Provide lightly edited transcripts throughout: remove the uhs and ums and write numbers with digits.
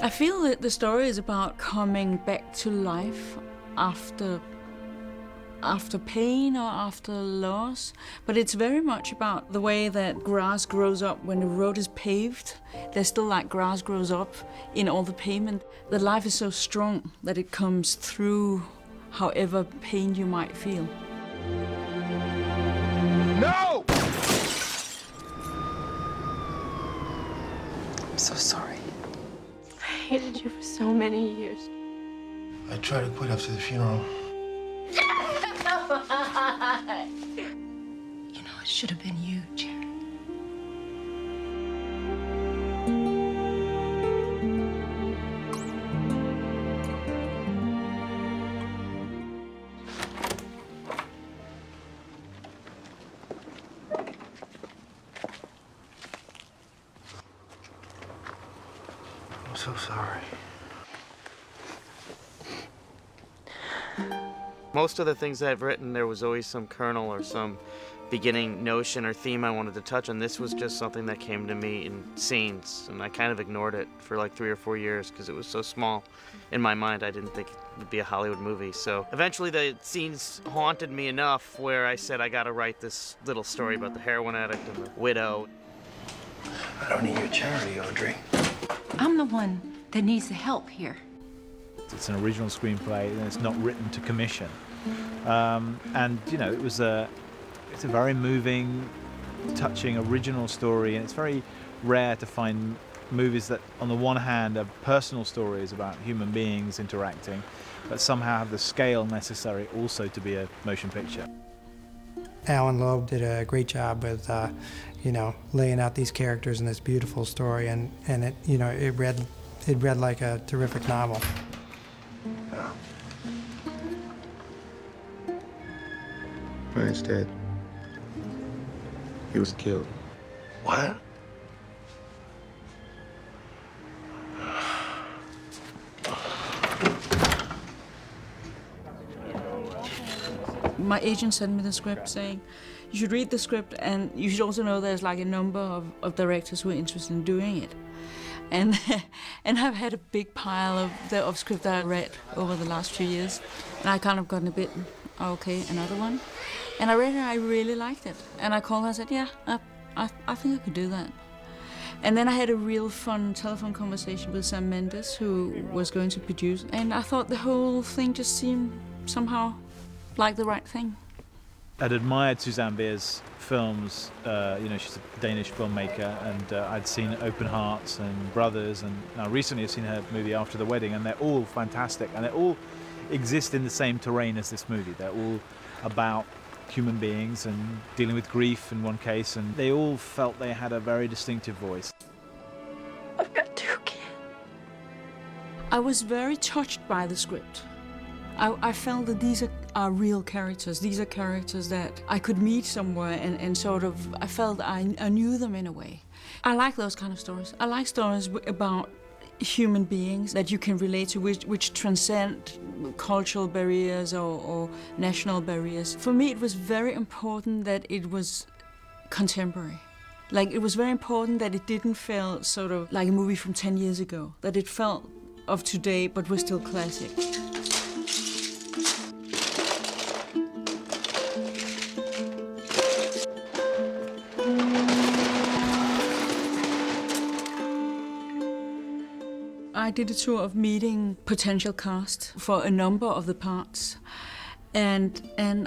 I feel that the story is about coming back to life after pain or after loss, but it's very much about the way that grass grows up when the road is paved. There's still like grass grows up in all the pavement. The life is so strong that it comes through however pain you might feel. No! I'm so sorry. I hated you for so many years. I tried to quit after the funeral. You know, it should have been you, Jerry. I'm so sorry. Most of the things I've written, there was always some kernel or some beginning notion or theme I wanted to touch on. This was just something that came to me in scenes, and I kind of ignored it for like 3 or 4 years because it was so small in my mind. I didn't think it would be a Hollywood movie. So eventually the scenes haunted me enough where I said I gotta write this little story about the heroin addict and the widow. I don't need your charity, Audrey. I'm the one that needs the help here. It's an original screenplay and it's not written to commission. And you know, it's a very moving, touching, original story, and it's very rare to find movies that, on the one hand, are personal stories about human beings interacting, but somehow have the scale necessary also to be a motion picture. Allan Loeb did a great job with, laying out these characters in this beautiful story, and it read like a terrific novel. Yeah. Brian's dead. He was killed. What? My agent sent me the script saying, you should read the script, and you should also know there's like a number of directors who are interested in doing it. And I've had a big pile of script that I read over the last few years, and I kind of gotten a bit, okay, another one. And I read it, and I really liked it. And I called her and said, yeah, I think I could do that. And then I had a real fun telephone conversation with Sam Mendes, who was going to produce, and I thought the whole thing just seemed somehow like the right thing. I'd admired Susanne Bier's films. She's a Danish filmmaker, and I'd seen Open Hearts and Brothers, and now recently I've seen her movie After the Wedding, and they're all fantastic, and they all exist in the same terrain as this movie. They're all about human beings and dealing with grief in one case, and they all felt they had a very distinctive voice. I've got 2 kids. I was very touched by the script. I felt that these are real characters. These are characters that I could meet somewhere and sort of, I felt I knew them in a way. I like those kind of stories. I like stories about human beings that you can relate to, which transcend cultural barriers or national barriers. For me, it was very important that it was contemporary. Like, it was very important that it didn't feel sort of like a movie from 10 years ago, that it felt of today but was still classic. I did a tour of meeting potential cast for a number of the parts. And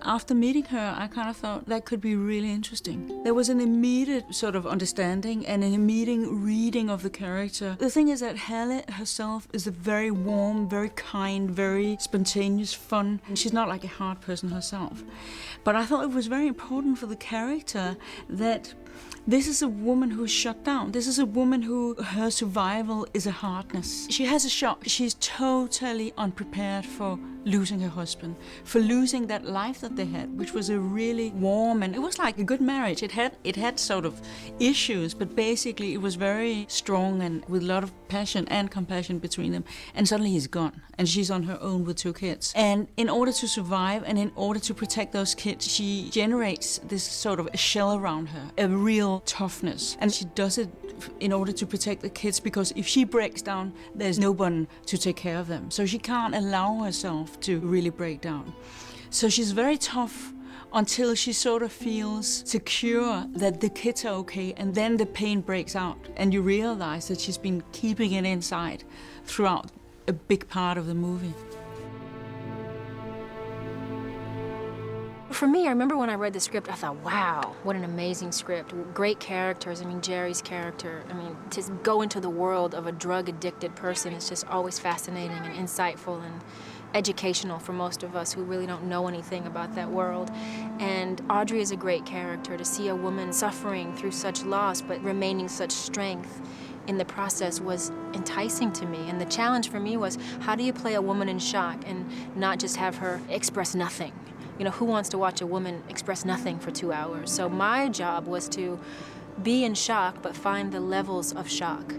after meeting her, I kind of thought that could be really interesting. There was an immediate sort of understanding and an immediate reading of the character. The thing is that Halle herself is a very warm, very kind, very spontaneous, fun. And she's not like a hard person herself. But I thought it was very important for the character that this is a woman who's shut down. This is a woman who, her survival is a hardness. She has a shock. She's totally unprepared for losing her husband, for losing that life that they had, which was a really warm, and it was like a good marriage. It had sort of issues, but basically it was very strong and with a lot of passion and compassion between them, and suddenly he's gone, and she's on her own with 2 kids. And in order to survive and in order to protect those kids, she generates this sort of a shell around her, a real toughness. And she does it in order to protect the kids, because if she breaks down, there's no one to take care of them. So she can't allow herself to really break down. So she's very tough until she sort of feels secure that the kids are okay, and then the pain breaks out, and you realize that she's been keeping it inside throughout a big part of the movie. For me, I remember when I read the script, I thought, wow, what an amazing script. Great characters. I mean, Jerry's character. I mean, to go into the world of a drug-addicted person is just always fascinating and insightful and educational for most of us who really don't know anything about that world. And Audrey is a great character. To see a woman suffering through such loss but remaining such strength in the process was enticing to me. And the challenge for me was, how do you play a woman in shock and not just have her express nothing? You know, who wants to watch a woman express nothing for 2 hours? So my job was to be in shock but find the levels of shock.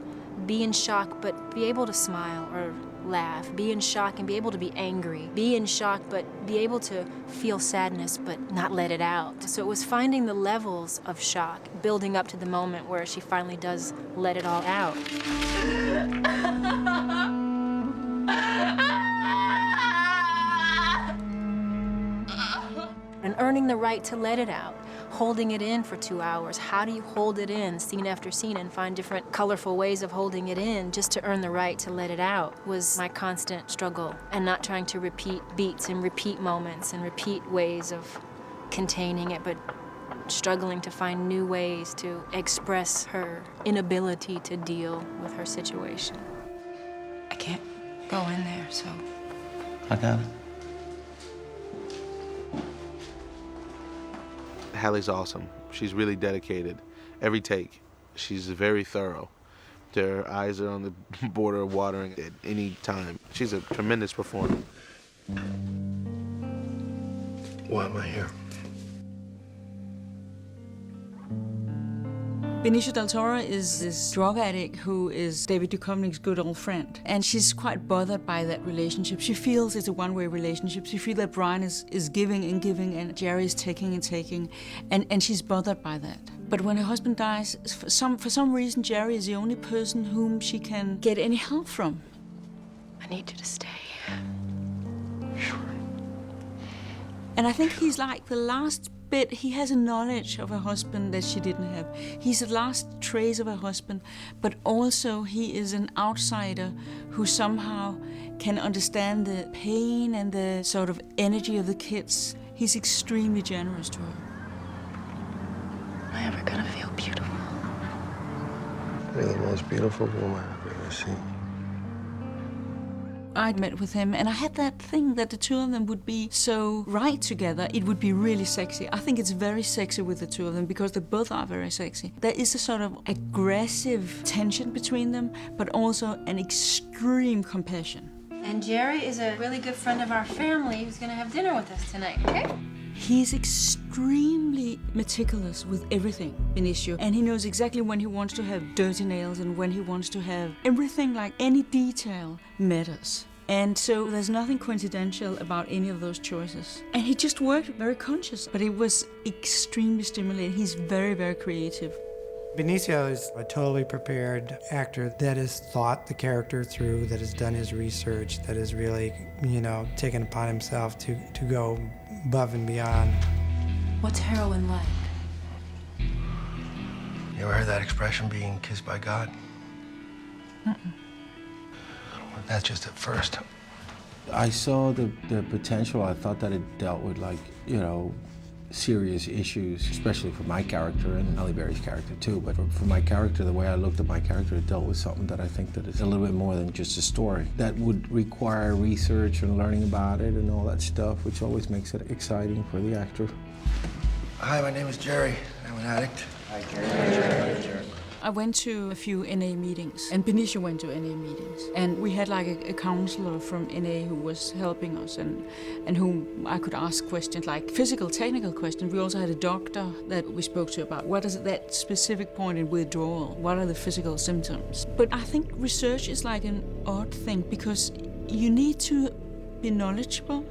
Be in shock but be able to smile or laugh. Be in shock and be able to be angry. Be in shock but be able to feel sadness but not let it out. So it was finding the levels of shock, building up to the moment where she finally does let it all out. And earning the right to let it out, holding it in for 2 hours. How do you hold it in scene after scene and find different colorful ways of holding it in just to earn the right to let it out was my constant struggle, and not trying to repeat beats and repeat moments and repeat ways of containing it, but struggling to find new ways to express her inability to deal with her situation. I can't go in there, so... I got it. Halle's awesome. She's really dedicated. Every take, she's very thorough. Her eyes are on the border of watering at any time. She's a tremendous performer. Why am I here? Benicio Del Toro is this drug addict who is David Duchovny's good old friend. And she's quite bothered by that relationship. She feels it's a one-way relationship. She feels that Brian is giving and giving and Jerry is taking and taking. And she's bothered by that. But when her husband dies, for some reason, Jerry is the only person whom she can get any help from. I need you to stay. Sure. And I think he's like the last bit. He has a knowledge of her husband that she didn't have. He's the last trace of her husband, but also he is an outsider who somehow can understand the pain and the sort of energy of the kids. He's extremely generous to her. Am I ever gonna feel beautiful? You're the most beautiful woman I've ever seen. I met with him and I had that thing that the two of them would be so right together. It would be really sexy. I think it's very sexy with the two of them because they both are very sexy. There is a sort of aggressive tension between them, but also an extreme compassion. And Jerry is a really good friend of our family who's gonna have dinner with us tonight, okay? He's extremely meticulous with everything, Benicio, and he knows exactly when he wants to have dirty nails and when he wants to have everything, like any detail matters. And so there's nothing coincidental about any of those choices. And he just worked very conscious, but it was extremely stimulating. He's very, very creative. Benicio is a totally prepared actor that has thought the character through, that has done his research, that has really, taken upon himself to go above and beyond. What's heroin like? You ever heard that expression, being kissed by God? Mm-mm. Well, that's just at first. I saw the potential. I thought that it dealt with, serious issues, especially for my character and Halle Berry's character too. But for my character, the way I looked at my character, it dealt with something that I think that is a little bit more than just a story. That would require research and learning about it and all that stuff, which always makes it exciting for the actor. Hi, my name is Jerry. I'm an addict. Hi, Jerry. I went to a few NA meetings, and Benicio went to NA meetings. And we had like a counselor from NA who was helping us and whom I could ask questions like physical, technical questions. We also had a doctor that we spoke to about what is that specific point in withdrawal? What are the physical symptoms? But I think research is like an odd thing because you need to be knowledgeable,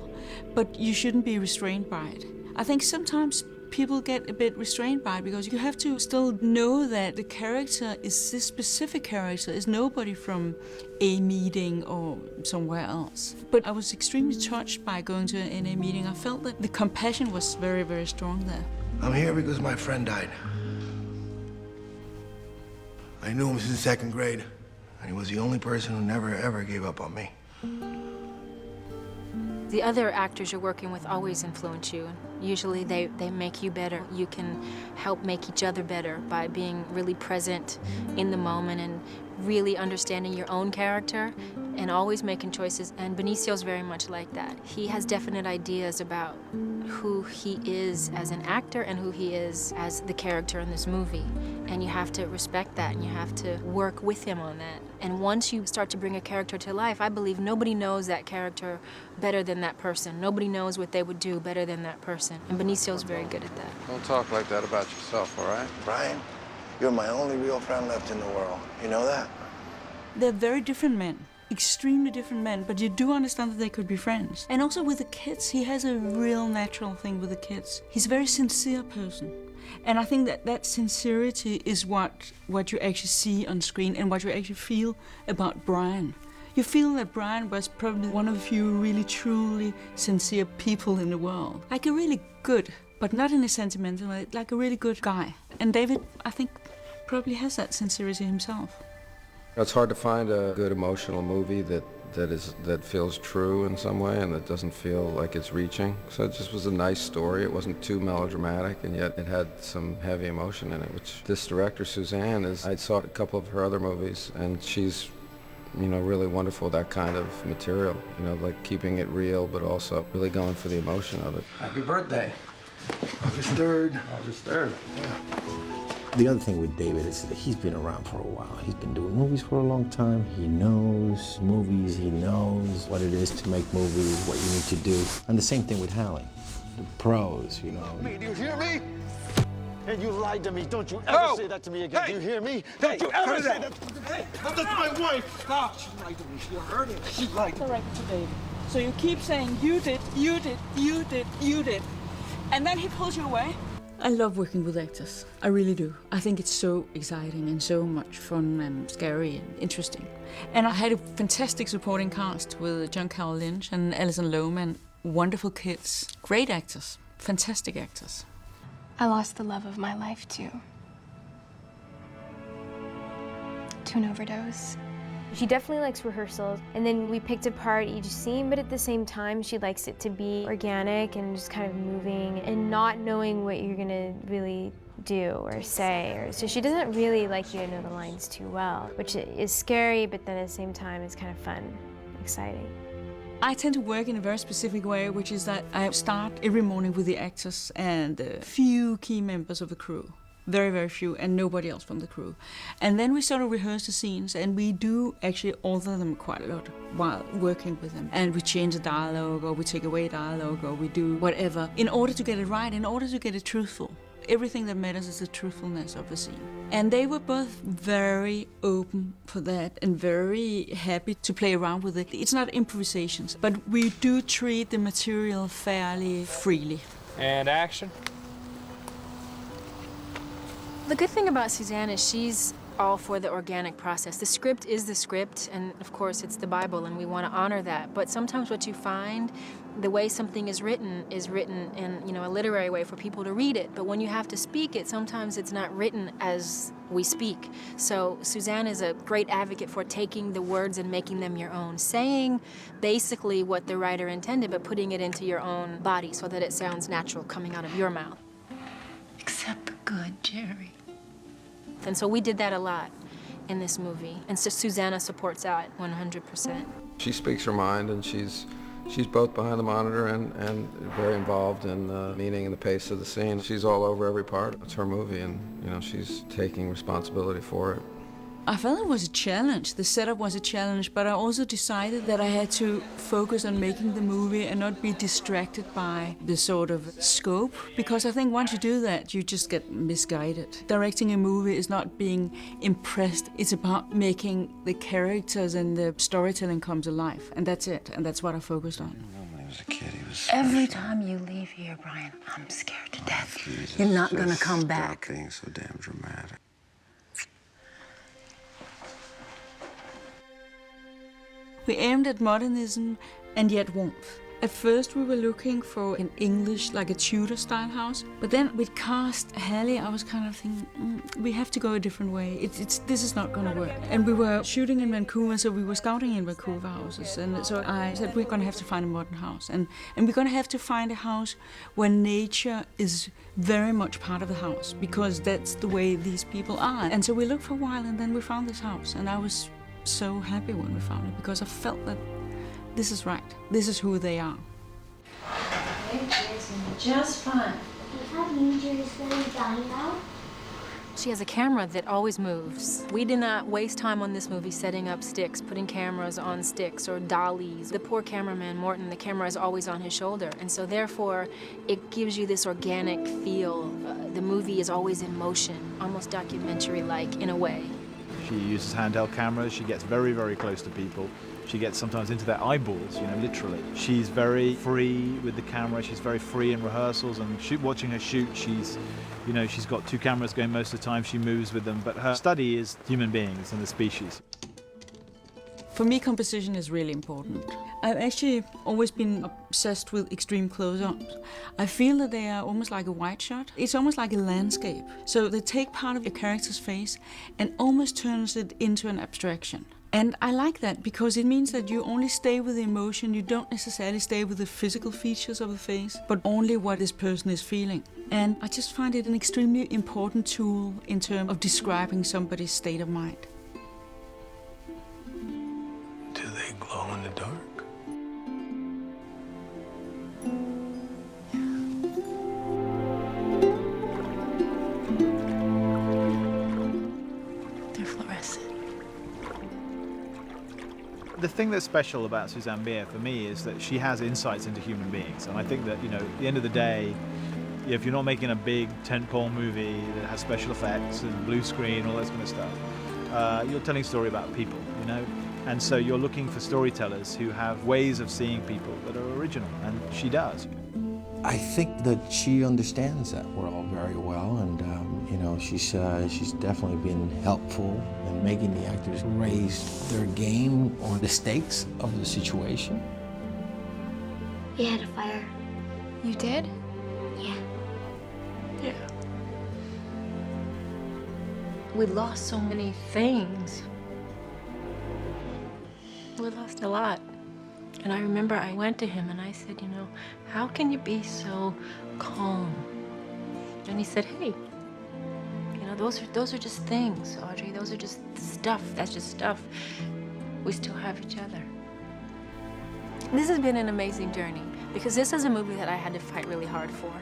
but you shouldn't be restrained by it. I think sometimes people get a bit restrained by it because you have to still know that the character is this specific character, is nobody from a meeting or somewhere else. But I was extremely touched by going to an NA meeting. I felt that the compassion was very, very strong there. I'm here because my friend died. I knew him since 2nd grade, and he was the only person who never, ever gave up on me. The other actors you're working with always influence you. Usually they make you better. You can help make each other better by being really present in the moment and really understanding your own character and always making choices. And Benicio's very much like that. He has definite ideas about who he is as an actor and who he is as the character in this movie. And you have to respect that and you have to work with him on that. And once you start to bring a character to life, I believe nobody knows that character better than that person. Nobody knows what they would do better than that person. And Benicio's very good at that. Don't talk like that about yourself, all right? Brian, you're my only real friend left in the world. You know that? They're very different men, extremely different men, but you do understand that they could be friends. And also with the kids, he has a real natural thing with the kids. He's a very sincere person. And I think that sincerity is what you actually see on screen and what you actually feel about Brian. You feel that Brian was probably one of the few really truly sincere people in the world. Like a really good, but not in a sentimental way, like a really good guy. And David, I think, probably has that sincerity himself. It's hard to find a good emotional movie that feels true in some way and that doesn't feel like it's reaching. So it just was a nice story. It wasn't too melodramatic, and yet it had some heavy emotion in it, which this director, Susanne, I saw a couple of her other movies, and she's, really wonderful with that kind of material, like keeping it real, but also really going for the emotion of it. Happy birthday. August 3rd. August 3rd. Yeah. The other thing with David is that he's been around for a while. He's been doing movies for a long time. He knows movies. He knows what it is to make movies, what you need to do. And the same thing with Halle. The pros, Me, do you hear me? And you lied to me. Don't you ever say that to me again. Do you hear me? Don't you ever say that. Hey, that's my wife. Stop. She lied to me. She heard it. She lied to me. Correct to David. So you keep saying, you did, you did, you did, you did. And then he pulls you away. I love working with actors. I really do. I think it's so exciting and so much fun and scary and interesting. And I had a fantastic supporting cast with John Carroll Lynch and Alison Lohman. Wonderful kids, great actors, fantastic actors. I lost the love of my life, too. To an overdose. She definitely likes rehearsals, and then we picked apart each scene, but at the same time, she likes it to be organic and just kind of moving and not knowing what you're gonna really do or say. So she doesn't really like you to know the lines too well, which is scary, but then at the same time, it's kind of fun, exciting. I tend to work in a very specific way, which is that I start every morning with the actors and a few key members of the crew. Very, very few, and nobody else from the crew. And then we sort of rehearse the scenes, and we do actually alter them quite a lot while working with them. And we change the dialogue, or we take away dialogue, or we do whatever, in order to get it right, in order to get it truthful. Everything that matters is the truthfulness of the scene. And they were both very open for that and very happy to play around with it. It's not improvisations, but we do treat the material fairly freely. And action. The good thing about Susanne is she's all for the organic process. The script is the script, and of course it's the Bible, and we want to honor that. But sometimes what you find, the way something is written in a literary way for people to read it. But when you have to speak it, sometimes it's not written as we speak. So Susanne is a great advocate for taking the words and making them your own, saying basically what the writer intended, but putting it into your own body so that it sounds natural coming out of your mouth. Except the good, Jerry. And so we did that a lot in this movie. And so Susanna supports that 100%. She speaks her mind, and she's She's both behind the monitor and very involved in the meaning and the pace of the scene. She's all over every part. It's her movie, and you know, she's taking responsibility for it. I felt it was a challenge. The setup was a challenge, but I also decided that I had to focus on making the movie and not be distracted by the sort of scope, because I think once you do that, you just get misguided. Directing a movie is not being impressed. It's about making the characters and the storytelling come to life, and that's it, and that's what I focused on. When he was a kid, he was... Every time you leave here, Brian, I'm scared to death. Jesus, You're not gonna just come stop back. being so damn dramatic. We aimed at modernism and yet warmth. At first we were looking for an English, like a Tudor-style house, but then with cast Halle, I was kind of thinking, we have to go a different way. This is not going to work. And we were shooting in Vancouver, so we were scouting in Vancouver houses, and so I said we're going to have to find a modern house, and we're going to have to find a house where nature is very much part of the house, because that's the way these people are. And so we looked for a while, and then we found this house, and I was so happy when we found it, because I felt that this is right. This is who they are. It's just fine. She has a camera that always moves. We did not waste time on this movie setting up sticks, putting cameras on sticks or dollies. The poor cameraman, Morton, the camera is always on his shoulder. And so therefore, it gives you this organic feel. The movie is always in motion, almost documentary-like in a way. She uses handheld cameras. She gets very, very close to people. She gets sometimes into their eyeballs, you know, literally. She's very free with the camera. She's very free in rehearsals and watching her shoot. She's got 2 cameras going most of the time. She moves with them, but her study is human beings and the species. For me, composition is really important. I've actually always been obsessed with extreme close-ups. I feel that they are almost like a wide shot. It's almost like a landscape. So they take part of a character's face and almost turns it into an abstraction. And I like that because it means that you only stay with the emotion. You don't necessarily stay with the physical features of the face, but only what this person is feeling. And I just find it an extremely important tool in terms of describing somebody's state of mind. Do they glow in the dark? They're fluorescent. The thing that's special about Susanne Bier for me is that she has insights into human beings, and I think that, you know, at the end of the day, if you're not making a big tentpole movie that has special effects and blue screen, all that kind of stuff, you're telling a story about people, you know, and so you're looking for storytellers who have ways of seeing people that are original, and she does. I think that she understands that world very well, and you know, she's definitely been helpful in making the actors raise their game or the stakes of the situation. We had a fire. You did? Yeah. Yeah. We lost so many things. We lost a lot. And I remember I went to him and I said, you know, how can you be so calm? And he said, hey, you know, those are just things, Audrey. Those are just stuff. That's just stuff. We still have each other. This has been an amazing journey because this is a movie that I had to fight really hard for.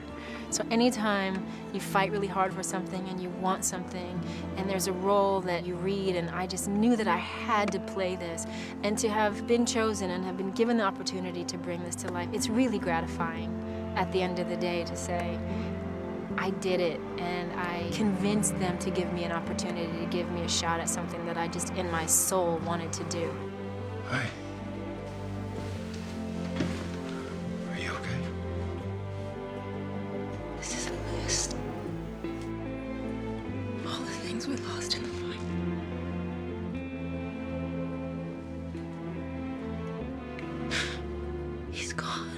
So anytime you fight really hard for something and you want something and there's a role that you read, and I just knew that I had to play this, and to have been chosen and have been given the opportunity to bring this to life, it's really gratifying at the end of the day to say, I did it, and I convinced them to give me an opportunity, to give me a shot at something that I just in my soul wanted to do. Hi. Are you okay? This is a list of all the things we lost in the fight. He's gone.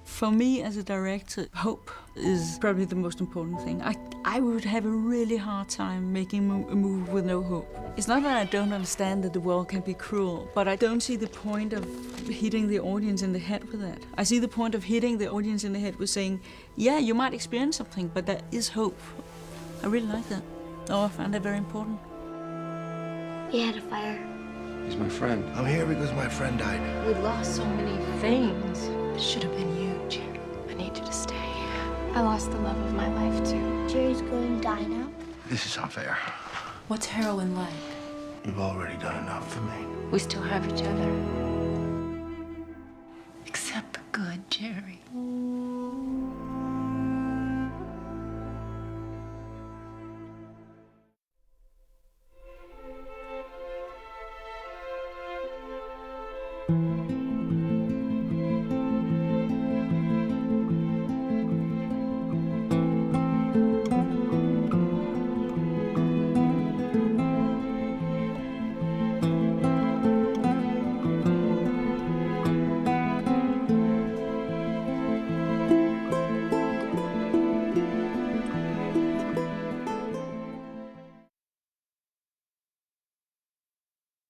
For me as a director, hope is probably the most important thing. I would have a really hard time making a movie with no hope. It's not that I don't understand that the world can be cruel, but I don't see the point of hitting the audience in the head with that. I see the point of hitting the audience in the head with saying, yeah, you might experience something, but there is hope. I really like that. Oh, I find that very important. We had a fire. He's my friend. I'm here because my friend died. We lost so many things. It should have been you, Jerry. I need you to stay. I lost the love of my life, too. Jerry's going to die now. This is unfair. What's heroin like? You've already done enough for me. We still have each other. Accept the good, Jerry.